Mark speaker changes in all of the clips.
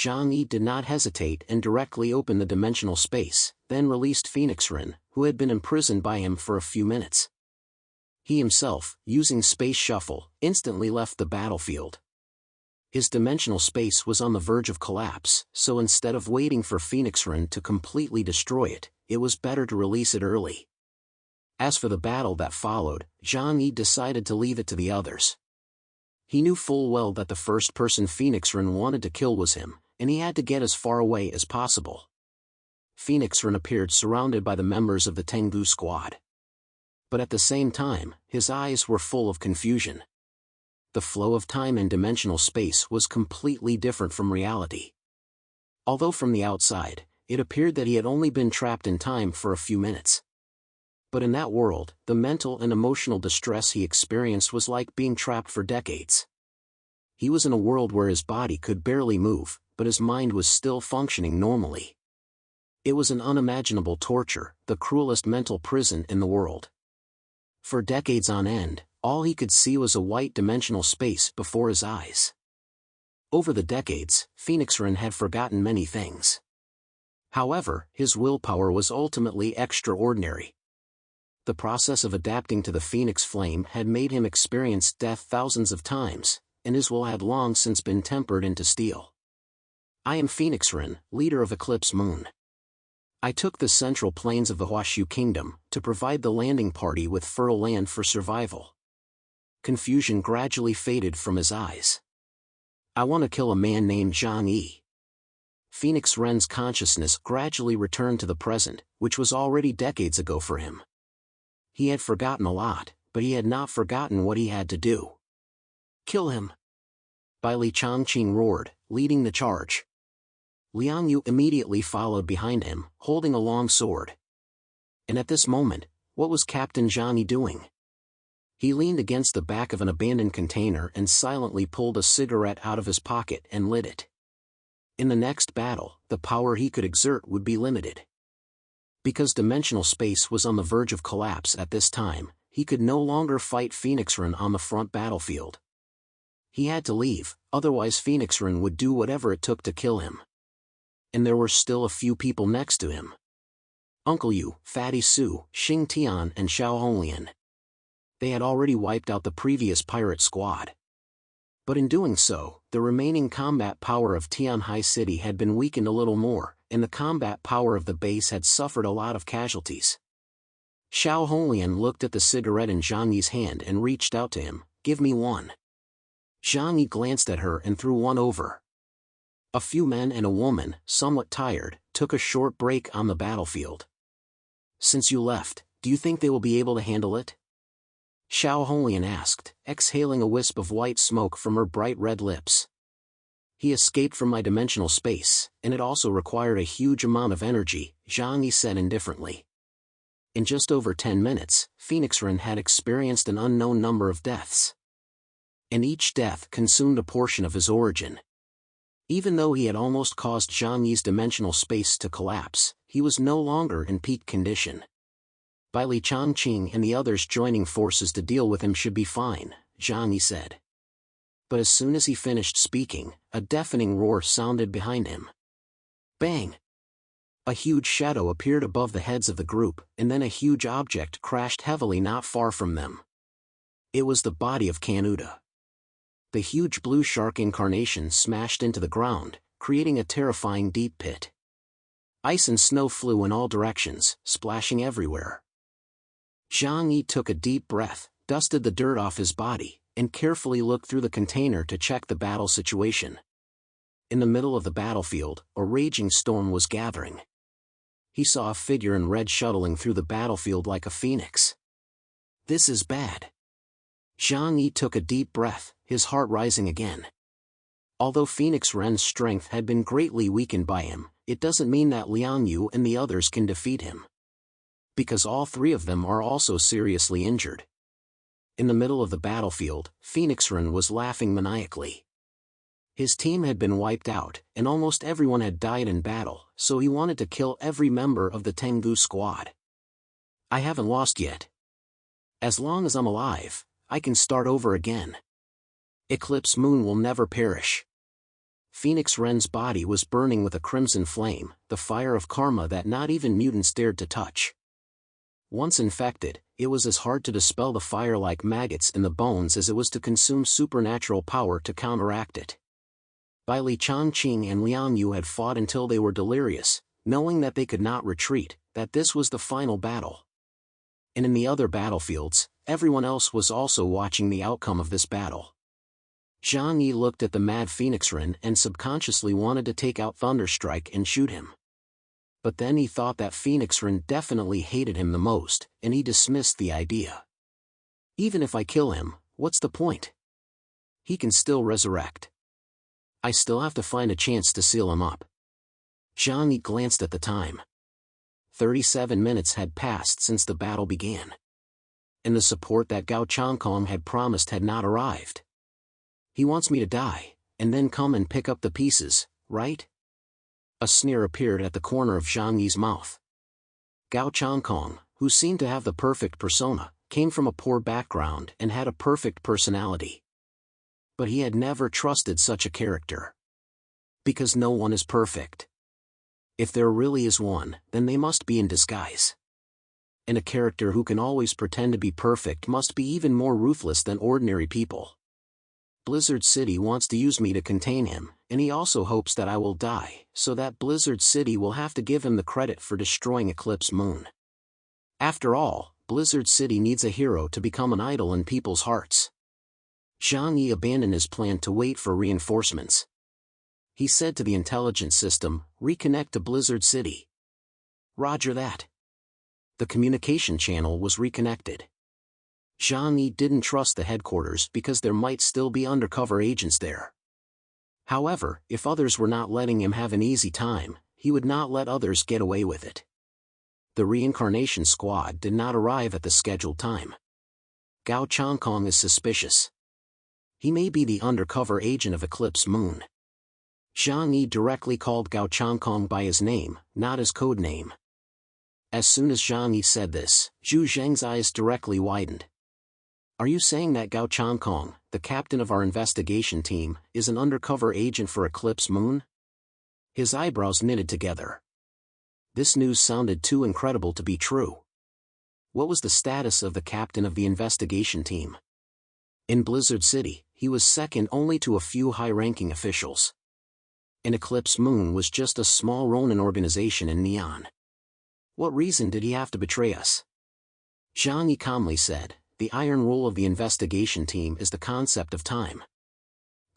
Speaker 1: Zhang Yi did not hesitate and directly opened the dimensional space, then released Phoenix Ren, who had been imprisoned by him for a few minutes. He himself, using Space Shuffle, instantly left the battlefield. His dimensional space was on the verge of collapse, so instead of waiting for Phoenix Ren to completely destroy it, it was better to release it early. As for the battle that followed, Zhang Yi decided to leave it to the others. He knew full well that the first person Phoenix Ren wanted to kill was him, and he had to get as far away as possible. Phoenix Ren appeared surrounded by the members of the Tengu squad. But at the same time, his eyes were full of confusion. The flow of time in dimensional space was completely different from reality. Although from the outside, it appeared that he had only been trapped in time for a few minutes. But in that world, the mental and emotional distress he experienced was like being trapped for decades. He was in a world where his body could barely move, but his mind was still functioning normally. It was an unimaginable torture, the cruelest mental prison in the world. For decades on end, all he could see was a white dimensional space before his eyes. Over the decades, Phoenix Ren had forgotten many things. However, his willpower was ultimately extraordinary. The process of adapting to the Phoenix Flame had made him experience death thousands of times, and his will had long since been tempered into steel. I am Phoenix Ren, leader of Eclipse Moon. I took the central plains of the Huashu Kingdom to provide the landing party with fertile land for survival. Confusion gradually faded from his eyes. I want to kill a man named Zhang Yi. Phoenix Ren's consciousness gradually returned to the present, which was already decades ago for him. He had forgotten a lot, but he had not forgotten what he had to do. Kill him! Bai Li Changqing roared, leading the charge. Liang Yu immediately followed behind him, holding a long sword. And at this moment, what was Captain Zhang Yi doing? He leaned against the back of an abandoned container and silently pulled a cigarette out of his pocket and lit it. In the next battle, the power he could exert would be limited. Because dimensional space was on the verge of collapse at this time, he could no longer fight Phoenix Ren on the front battlefield. He had to leave, otherwise Phoenix Ren would do whatever it took to kill him. And there were still a few people next to him. Uncle Yu, Fatty Su, Xing Tian and Xiao Honglian. They had already wiped out the previous pirate squad. But in doing so, the remaining combat power of Tianhai City had been weakened a little more, and the combat power of the base had suffered a lot of casualties. Xiao Honglian looked at the cigarette in Zhang Yi's hand and reached out to him. Give me one. Zhang Yi glanced at her and threw one over. A few men and a woman, somewhat tired, took a short break on the battlefield. Since you left, do you think they will be able to handle it? Xiao Honglian asked, exhaling a wisp of white smoke from her bright red lips. He escaped from my dimensional space, and it also required a huge amount of energy, Zhang Yi said indifferently. In just over 10 minutes, Phoenix Ren had experienced an unknown number of deaths. And each death consumed a portion of his origin. Even though he had almost caused Zhang Yi's dimensional space to collapse, he was no longer in peak condition. Bai Li Changqing and the others joining forces to deal with him should be fine, Zhang Yi said. But as soon as he finished speaking, a deafening roar sounded behind him. Bang! A huge shadow appeared above the heads of the group, and then a huge object crashed heavily not far from them. It was the body of Kanuda. The huge blue shark incarnation smashed into the ground, creating a terrifying deep pit. Ice and snow flew in all directions, splashing everywhere. Zhang Yi took a deep breath, dusted the dirt off his body, and carefully looked through the container to check the battle situation. In the middle of the battlefield, a raging storm was gathering. He saw a figure in red shuttling through the battlefield like a phoenix. This is bad. Zhang Yi took a deep breath, his heart rising again. Although Phoenix Ren's strength had been greatly weakened by him, it doesn't mean that Liang Yu and the others can defeat him. Because all three of them are also seriously injured. In the middle of the battlefield, Phoenix Ren was laughing maniacally. His team had been wiped out, and almost everyone had died in battle, so he wanted to kill every member of the Tengu squad. I haven't lost yet. As long as I'm alive, I can start over again. Eclipse Moon will never perish. Phoenix Wren's body was burning with a crimson flame, the fire of karma that not even mutants dared to touch. Once infected, it was as hard to dispel the fire like maggots in the bones as it was to consume supernatural power to counteract it. Bai Li Changqing and Liang Yu had fought until they were delirious, knowing that they could not retreat, that this was the final battle. And in the other battlefields, everyone else was also watching the outcome of this battle. Zhang Yi looked at the mad Phoenix Wren and subconsciously wanted to take out Thunderstrike and shoot him. But then he thought that Phoenix Wren definitely hated him the most, and he dismissed the idea. Even if I kill him, what's the point? He can still resurrect. I still have to find a chance to seal him up. Zhang Yi glanced at the time. 37 minutes had passed since the battle began. And the support that Gao Changkong had promised had not arrived. He wants me to die, and then come and pick up the pieces, right? A sneer appeared at the corner of Zhang Yi's mouth. Gao Changkong, who seemed to have the perfect persona, came from a poor background and had a perfect personality. But he had never trusted such a character. Because no one is perfect. If there really is one, then they must be in disguise. And a character who can always pretend to be perfect must be even more ruthless than ordinary people. Blizzard City wants to use me to contain him, and he also hopes that I will die, so that Blizzard City will have to give him the credit for destroying Eclipse Moon. After all, Blizzard City needs a hero to become an idol in people's hearts. Zhang Yi abandoned his plan to wait for reinforcements. He said to the intelligence system, "Reconnect to Blizzard City." Roger that. The communication channel was reconnected. Zhang Yi didn't trust the headquarters because there might still be undercover agents there. However, if others were not letting him have an easy time, he would not let others get away with it. The reincarnation squad did not arrive at the scheduled time. Gao Changkong is suspicious. He may be the undercover agent of Eclipse Moon. Zhang Yi directly called Gao Changkong by his name, not his code name. As soon as Zhang Yi said this, Zhu Zheng's eyes directly widened. Are you saying that Gao Changkong, the captain of our investigation team, is an undercover agent for Eclipse Moon? His eyebrows knitted together. This news sounded too incredible to be true. What was the status of the captain of the investigation team? In Blizzard City, he was second only to a few high-ranking officials. And Eclipse Moon was just a small Ronin organization in Neon. What reason did he have to betray us? Zhang Yi calmly said, the iron rule of the investigation team is the concept of time.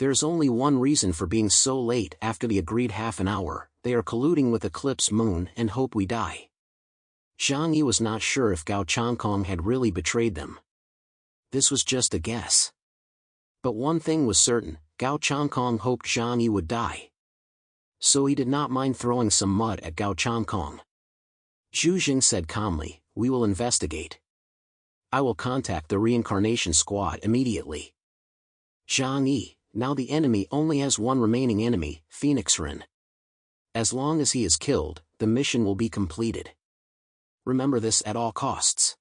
Speaker 1: There's only one reason for being so late after the agreed half an hour: they are colluding with Eclipse Moon and hope we die. Zhang Yi was not sure if Gao Changkong had really betrayed them. This was just a guess. But one thing was certain, Gao Changkong hoped Zhang Yi would die. So he did not mind throwing some mud at Gao Changkong. Zhu Jing said calmly, we will investigate. I will contact the reincarnation squad immediately. Zhang Yi, now the enemy only has one remaining enemy, Phoenix Wren. As long as he is killed, the mission will be completed. Remember this at all costs.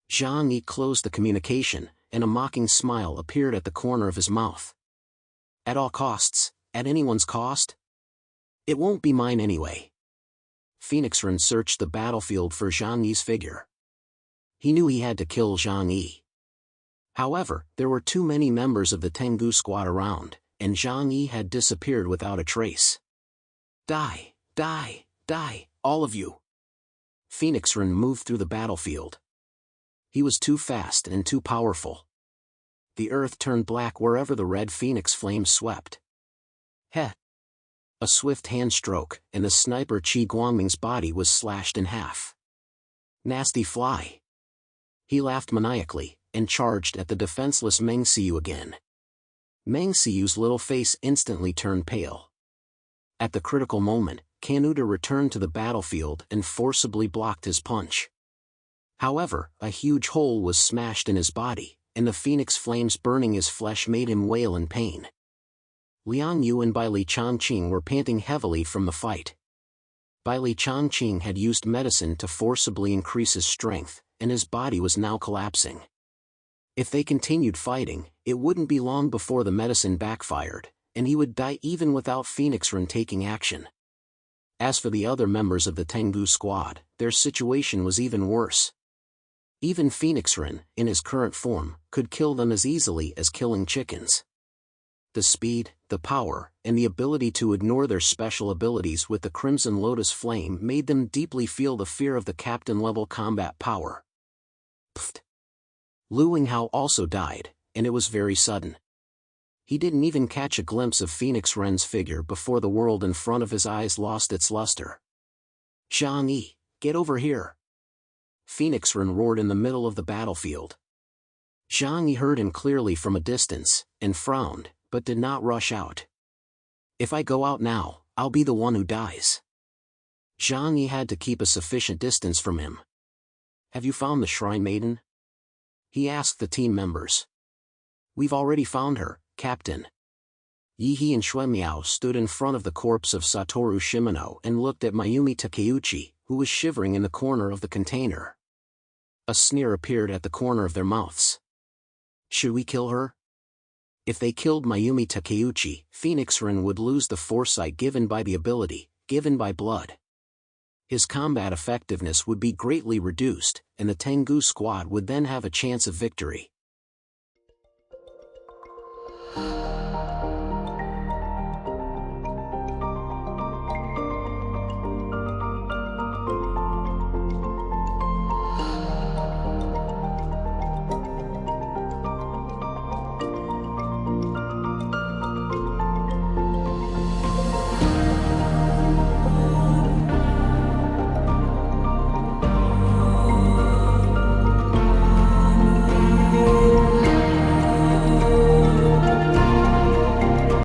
Speaker 1: Zhang Yi closed the communication, and a mocking smile appeared at the corner of his mouth. At all costs, at anyone's cost? It won't be mine anyway. Phoenix Wren searched the battlefield for Zhang Yi's figure. He knew he had to kill Zhang Yi. However, there were too many members of the Tengu squad around, and Zhang Yi had disappeared without a trace. Die, die, die, all of you. Phoenix Wren moved through the battlefield. He was too fast and too powerful. The earth turned black wherever the red phoenix flame swept. Heh! A swift hand stroke, and the sniper Qi Guangming's body was slashed in half. Nasty fly. He laughed maniacally, and charged at the defenseless Meng Xiu again. Meng Xiu's little face instantly turned pale. At the critical moment, Canuta returned to the battlefield and forcibly blocked his punch. However, a huge hole was smashed in his body, and the phoenix flames burning his flesh made him wail in pain. Liang Yu and Bai Li Changqing were panting heavily from the fight. Bai Li Changqing had used medicine to forcibly increase his strength, and his body was now collapsing. If they continued fighting, it wouldn't be long before the medicine backfired, and he would die even without Phoenix Ren taking action. As for the other members of the Tengu squad, their situation was even worse. Even Phoenix Ren, in his current form, could kill them as easily as killing chickens. The speed, the power, and the ability to ignore their special abilities with the Crimson Lotus Flame made them deeply feel the fear of the captain-level combat power. Pfft. Lu Yinghao also died, and it was very sudden. He didn't even catch a glimpse of Phoenix Ren's figure before the world in front of his eyes lost its luster. "Zhang Yi, get over here!" Phoenix Ren roared in the middle of the battlefield. Zhang Yi heard him clearly from a distance, and frowned, but did not rush out. "If I go out now, I'll be the one who dies." Zhang Yi had to keep a sufficient distance from him. "Have you found the Shrine Maiden?" he asked the team members. "We've already found her, Captain." Yi He and Xue Miao stood in front of the corpse of Satoru Shimano and looked at Mayumi Takeuchi, who was shivering in the corner of the container. A sneer appeared at the corner of their mouths. "Should we kill her?" If they killed Mayumi Takeuchi, Phoenix Ren would lose the foresight given by the ability, given by blood. His combat effectiveness would be greatly reduced, and the Tengu squad would then have a chance of victory.